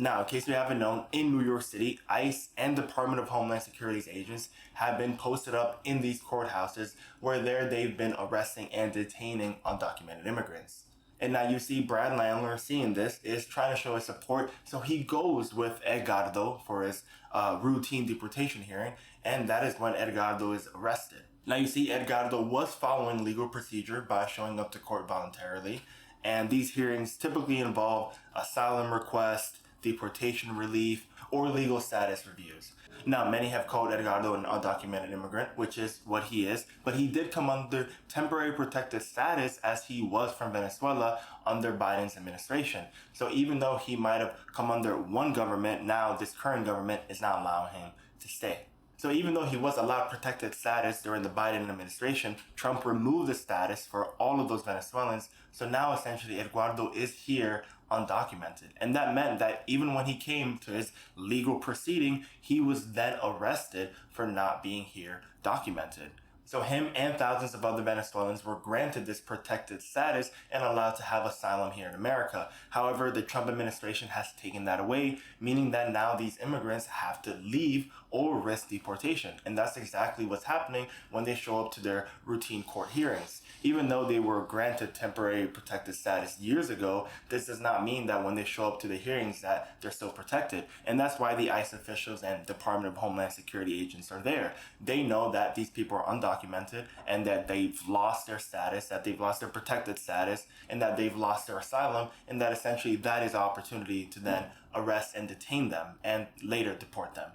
Now, in case you haven't known, in New York City, ICE and Department of Homeland Security's agents have been posted up in these courthouses where they've been arresting and detaining undocumented immigrants. And now you see Brad Landler, seeing this, is trying to show his support, so he goes with Edgardo for his routine deportation hearing, and that is when Edgardo is arrested. Now you see Edgardo was following legal procedure by showing up to court voluntarily, and these hearings typically involve asylum request, deportation relief, or legal status reviews. Now, many have called Edgardo an undocumented immigrant, which is what he is, but he did come under temporary protected status as he was from Venezuela under Biden's administration. So even though he might have come under one government, now this current government is not allowing him to stay. So even though he was allowed protected status during the Biden administration, Trump removed the status for all of those Venezuelans. So now essentially Edgardo is here undocumented. And that meant that even when he came to his legal proceeding, he was then arrested for not being here documented. So him and thousands of other Venezuelans were granted this protected status and allowed to have asylum here in America. However, the Trump administration has taken that away, meaning that now these immigrants have to leave or risk deportation. And that's exactly what's happening when they show up to their routine court hearings. Even though they were granted temporary protected status years ago, this does not mean that when they show up to the hearings that they're still protected. And that's why the ICE officials and Department of Homeland Security agents are there. They know that these people are undocumented and that they've lost their status, that they've lost their protected status, and that they've lost their asylum, and that essentially that is an opportunity to then arrest and detain them and later deport them.